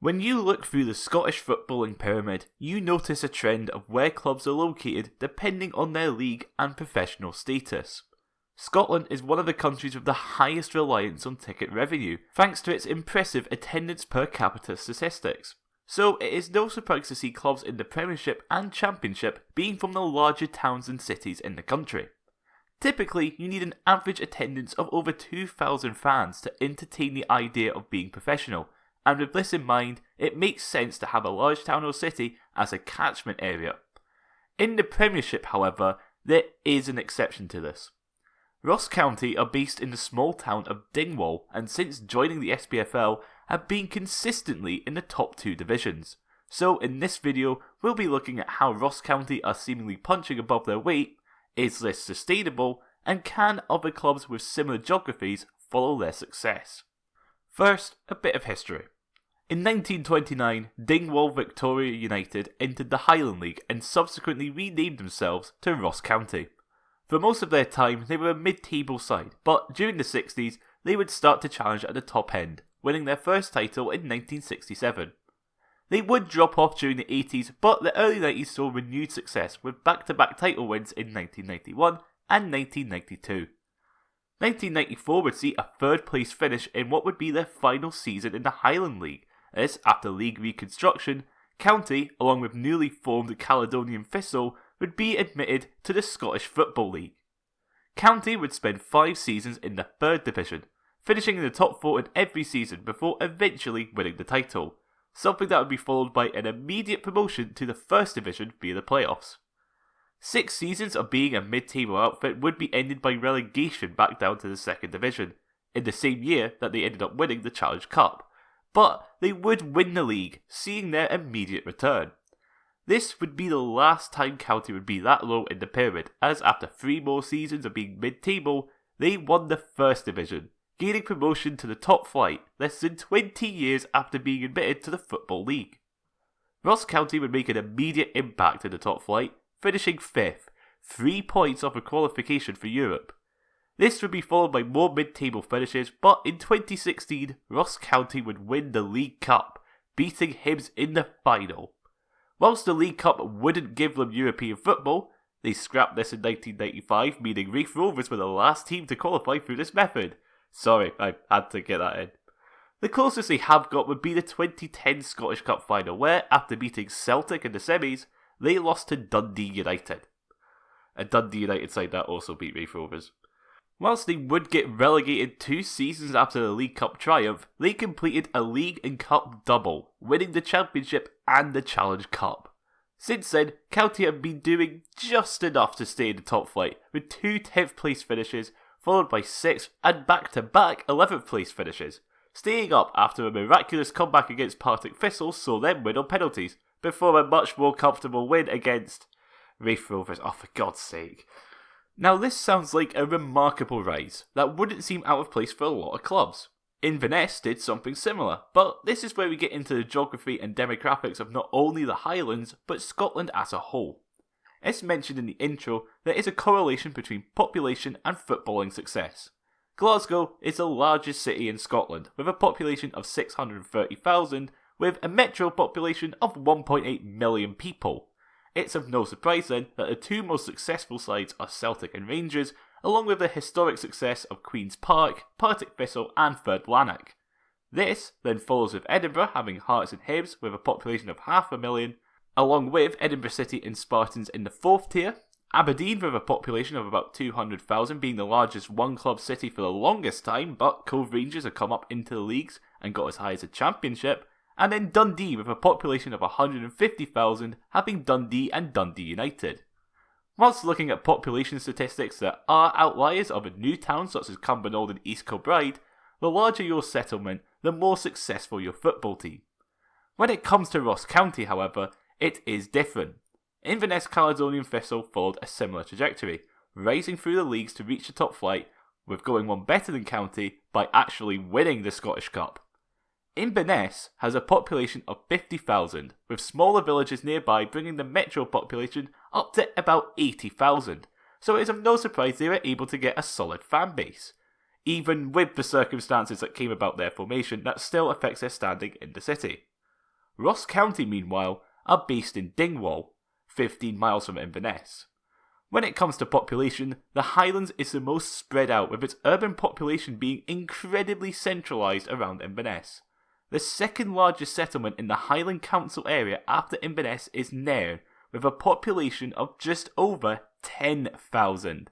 When you look through the Scottish footballing pyramid, you notice a trend of where clubs are located depending on their league and professional status. Scotland is one of the countries with the highest reliance on ticket revenue, thanks to its impressive attendance per capita statistics. So it is no surprise to see clubs in the Premiership and Championship being from the larger towns and cities in the country. Typically, you need an average attendance of over 2,000 fans to entertain the idea of being professional, and with this in mind, it makes sense to have a large town or city as a catchment area. In the Premiership, however, there is an exception to this. Ross County are based in the small town of Dingwall, and since joining the SPFL have been consistently in the top 2 divisions. So in this video, we'll be looking at how Ross County are seemingly punching above their weight, is this sustainable, and can other clubs with similar geographies follow their success? First, a bit of history. In 1929, Dingwall Victoria United entered the Highland League and subsequently renamed themselves to Ross County. For most of their time, they were a mid-table side, but during the 60s, they would start to challenge at the top end, winning their first title in 1967. They would drop off during the 80s, but the early 90s saw renewed success with back-to-back title wins in 1991 and 1992. 1994 would see a third place finish in what would be their final season in the Highland League, as after league reconstruction, County, along with newly formed Caledonian Thistle, would be admitted to the Scottish Football League. County would spend 5 seasons in the 3rd division, finishing in the top 4 in every season before eventually winning the title, something that would be followed by an immediate promotion to the 1st division via the playoffs. 6 seasons of being a mid-table outfit would be ended by relegation back down to the 2nd division, in the same year that they ended up winning the Challenge Cup, but they would win the league, seeing their immediate return. This would be the last time County would be that low in the pyramid, as after 3 more seasons of being mid-table, they won the 1st division, gaining promotion to the top flight less than 20 years after being admitted to the Football League. Ross County would make an immediate impact in the top flight, finishing 5th, 3 points off a qualification for Europe. This would be followed by more mid-table finishes, but in 2016, Ross County would win the League Cup, beating Hibs in the final. Whilst the League Cup wouldn't give them European football, they scrapped this in 1995, meaning Raith Rovers were the last team to qualify through this method. Sorry, I had to get that in. The closest they have got would be the 2010 Scottish Cup final, where, after beating Celtic in the semis, they lost to Dundee United. A Dundee United side that also beat Raith Rovers. Whilst they would get relegated 2 seasons after the League Cup triumph, they completed a League and Cup double, winning the Championship and the Challenge Cup. Since then, County have been doing just enough to stay in the top flight, with 2 10th place finishes, followed by 6th and back-to-back 11th place finishes, staying up after a miraculous comeback against Partick Thistle saw them win on penalties, before a much more comfortable win against Raith Rovers. Oh, for God's sake. Now this sounds like a remarkable rise that wouldn't seem out of place for a lot of clubs. Inverness did something similar, but this is where we get into the geography and demographics of not only the Highlands, but Scotland as a whole. As mentioned in the intro, there is a correlation between population and footballing success. Glasgow is the largest city in Scotland, with a population of 630,000, with a metro population of 1.8 million people. It's of no surprise then that the 2 most successful sides are Celtic and Rangers, along with the historic success of Queen's Park, Partick Thistle and Third Lanark. This then follows with Edinburgh having Hearts and Hibs with a population of 500,000, along with Edinburgh City and Spartans in the 4th tier, Aberdeen with a population of about 200,000 being the largest one-club city for the longest time, but Cove Rangers have come up into the leagues and got as high as a Championship, and then Dundee with a population of 150,000 having Dundee and Dundee United. Whilst looking at population statistics, there are outliers of a new town such as Cumbernauld and East Kilbride. The larger your settlement, the more successful your football team. When it comes to Ross County, however, it is different. Inverness Caledonian Thistle followed a similar trajectory, rising through the leagues to reach the top flight, with going one better than County by actually winning the Scottish Cup. Inverness has a population of 50,000, with smaller villages nearby bringing the metro population up to about 80,000, so it is of no surprise they were able to get a solid fan base. Even with the circumstances that came about their formation, that still affects their standing in the city. Ross County, meanwhile, are based in Dingwall, 15 miles from Inverness. When it comes to population, the Highlands is the most spread out, with its urban population being incredibly centralised around Inverness. The second largest settlement in the Highland Council area after Inverness is Nairn, with a population of just over 10,000.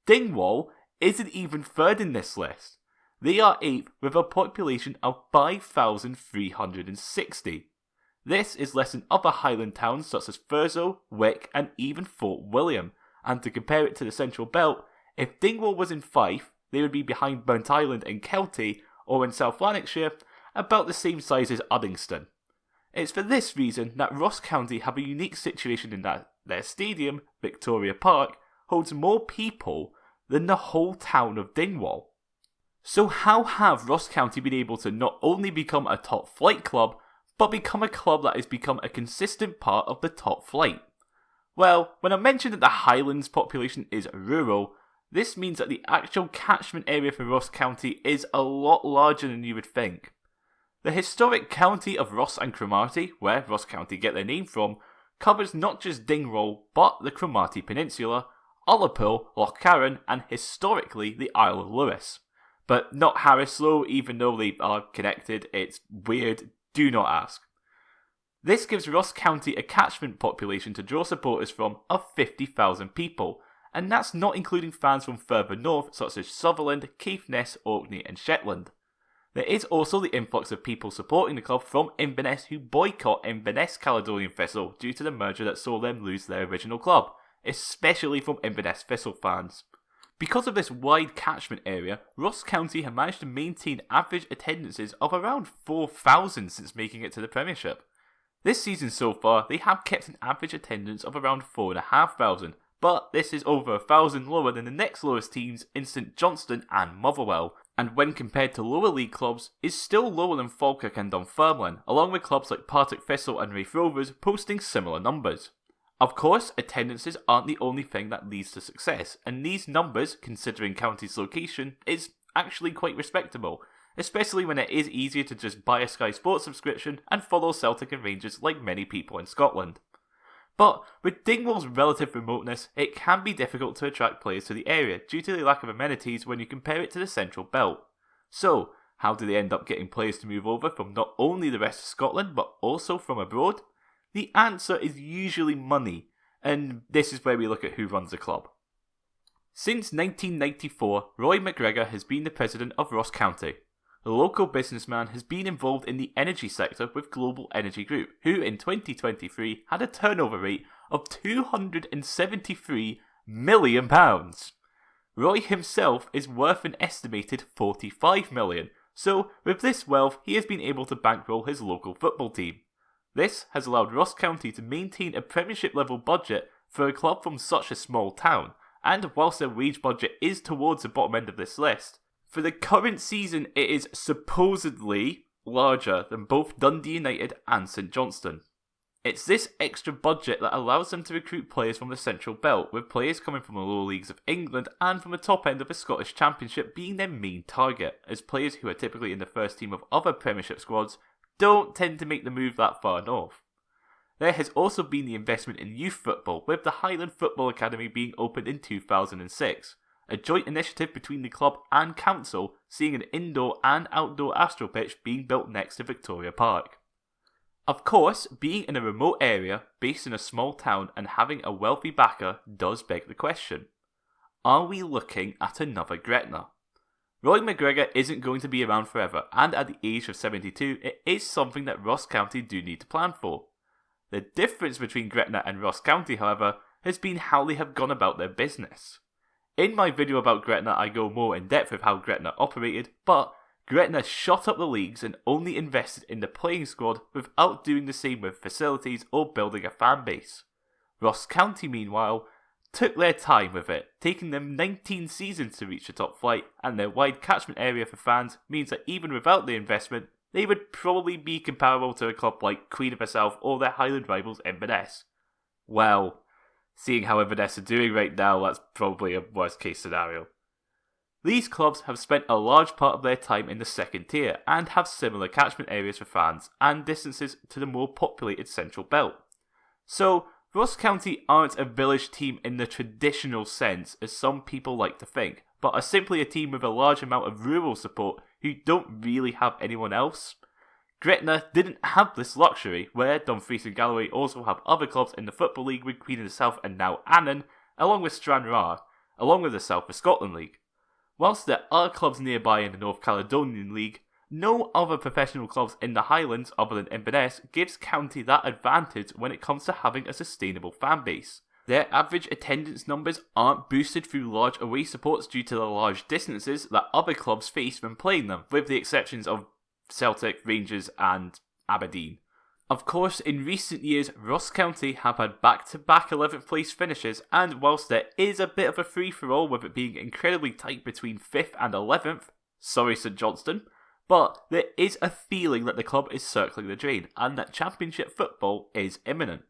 Dingwall isn't even third in this list. They are 8th with a population of 5,360. This is less than other Highland towns such as Thurso, Wick and even Fort William, and to compare it to the Central Belt, if Dingwall was in Fife, they would be behind Mount Island in Kelty, or in South Lanarkshire, about the same size as Uddingston. It's for this reason that Ross County have a unique situation in that their stadium, Victoria Park, holds more people than the whole town of Dingwall. So how have Ross County been able to not only become a top flight club, but become a club that has become a consistent part of the top flight? Well, when I mentioned that the Highlands population is rural, this means that the actual catchment area for Ross County is a lot larger than you would think. The historic county of Ross and Cromarty, where Ross County get their name from, covers not just Dingwall, but the Cromarty Peninsula, Ullapool, Loch Carron, and historically the Isle of Lewis. But not Harrislow, even though they are connected. It's weird, do not ask. This gives Ross County a catchment population to draw supporters from of 50,000 people, and that's not including fans from further north such as Sutherland, Caithness, Orkney and Shetland. There is also the influx of people supporting the club from Inverness who boycott Inverness Caledonian Thistle due to the merger that saw them lose their original club, especially from Inverness Thistle fans. Because of this wide catchment area, Ross County have managed to maintain average attendances of around 4,000 since making it to the Premiership. This season so far, they have kept an average attendance of around 4,500, but this is over 1,000 lower than the next lowest teams in St Johnstone and Motherwell, and when compared to lower league clubs, is still lower than Falkirk and Dunfermline, along with clubs like Partick Thistle and Raith Rovers posting similar numbers. Of course, attendances aren't the only thing that leads to success, and these numbers, considering County's location, is actually quite respectable, especially when it is easier to just buy a Sky Sports subscription and follow Celtic and Rangers like many people in Scotland. But with Dingwall's relative remoteness, it can be difficult to attract players to the area due to the lack of amenities when you compare it to the Central Belt. So, how do they end up getting players to move over from not only the rest of Scotland but also from abroad? The answer is usually money, and this is where we look at who runs the club. Since 1994, Roy McGregor has been the president of Ross County. The local businessman has been involved in the energy sector with Global Energy Group, who in 2023 had a turnover rate of £273 million. Roy himself is worth an estimated £45 million, so with this wealth he has been able to bankroll his local football team. This has allowed Ross County to maintain a Premiership level budget for a club from such a small town, and whilst their wage budget is towards the bottom end of this list, for the current season it is supposedly larger than both Dundee United and St Johnstone. It's this extra budget that allows them to recruit players from the Central Belt, with players coming from the lower leagues of England and from the top end of the Scottish Championship being their main target, as players who are typically in the first team of other Premiership squads don't tend to make the move that far north. There has also been the investment in youth football, with the Highland Football Academy being opened in 2006, a joint initiative between the club and council, seeing an indoor and outdoor astro pitch being built next to Victoria Park. Of course, being in a remote area, based in a small town and having a wealthy backer does beg the question. Are we looking at another Gretna? Roy McGregor isn't going to be around forever, and at the age of 72, it is something that Ross County do need to plan for. The difference between Gretna and Ross County, however, has been how they have gone about their business. In my video about Gretna, I go more in depth with how Gretna operated, but Gretna shot up the leagues and only invested in the playing squad without doing the same with facilities or building a fan base. Ross County, meanwhile, took their time with it, taking them 19 seasons to reach the top flight, and their wide catchment area for fans means that even without the investment, they would probably be comparable to a club like Queen of the South or their Highland rivals Inverness. Well, seeing how Inverness are doing right now, that's probably a worst case scenario. These clubs have spent a large part of their time in the second tier and have similar catchment areas for fans and distances to the more populated central belt. So, Ross County aren't a village team in the traditional sense as some people like to think, but are simply a team with a large amount of rural support who don't really have anyone else. Gretna didn't have this luxury, where Dumfries and Galloway also have other clubs in the Football League with Queen of the South and now Annan, along with Stranraer, along with the South of Scotland League. Whilst there are clubs nearby in the North Caledonian League, no other professional clubs in the Highlands other than Inverness gives County that advantage when it comes to having a sustainable fan base. Their average attendance numbers aren't boosted through large away supports due to the large distances that other clubs face when playing them, with the exceptions of Celtic, Rangers and Aberdeen. Of course, in recent years, Ross County have had back-to-back 11th place finishes, and whilst there is a bit of a free-for-all with it being incredibly tight between 5th and 11th, sorry St Johnstone, but there is a feeling that the club is circling the drain, and that championship football is imminent.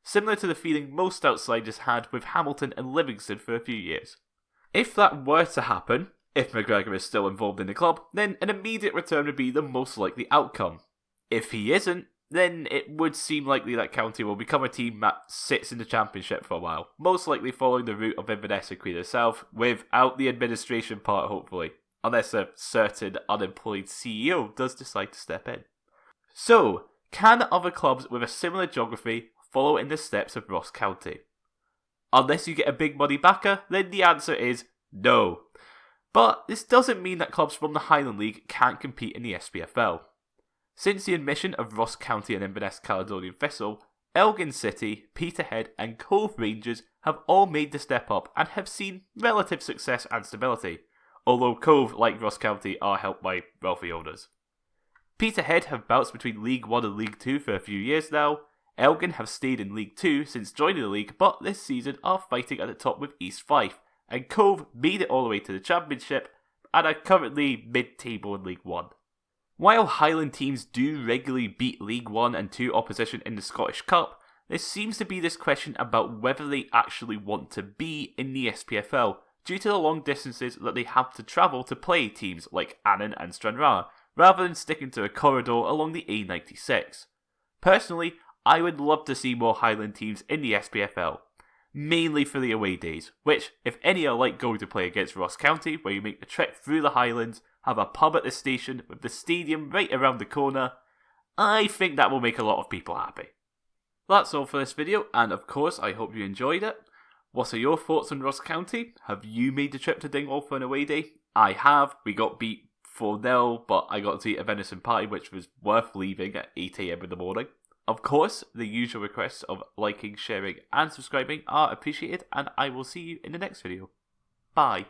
Similar to the feeling most outsiders had with Hamilton and Livingston for a few years. If that were to happen, if McGregor is still involved in the club, then an immediate return would be the most likely outcome. If he isn't, then it would seem likely that County will become a team that sits in the championship for a while, most likely following the route of Inverness and Queen of the South, without the administration part hopefully, unless a certain unemployed CEO does decide to step in. So, can other clubs with a similar geography follow in the steps of Ross County? Unless you get a big money backer, then the answer is no. But this doesn't mean that clubs from the Highland League can't compete in the SPFL. Since the admission of Ross County and Inverness Caledonian Thistle, Elgin City, Peterhead and Cove Rangers have all made the step up and have seen relative success and stability, although Cove, like Ross County, are helped by wealthy owners. Peterhead have bounced between League 1 and League 2 for a few years now. Elgin have stayed in League 2 since joining the league, but this season are fighting at the top with East Fife, and Cove made it all the way to the Championship and are currently mid-table in League 1. While Highland teams do regularly beat League 1 and 2 opposition in the Scottish Cup, there seems to be this question about whether they actually want to be in the SPFL due to the long distances that they have to travel to play teams like Annan and Stranraer, rather than sticking to a corridor along the A96. Personally, I would love to see more Highland teams in the SPFL, mainly for the away days, which, if any are like going to play against Ross County, where you make the trek through the Highlands, have a pub at the station with the stadium right around the corner, I think that will make a lot of people happy. That's all for this video, and of course I hope you enjoyed it. What are your thoughts on Ross County? Have you made the trip to Dingwall for an away day? I have. We got beat 4-0, but I got to eat a venison pie which was worth leaving at 8 AM in the morning. Of course, the usual requests of liking, sharing and subscribing are appreciated, and I will see you in the next video. Bye.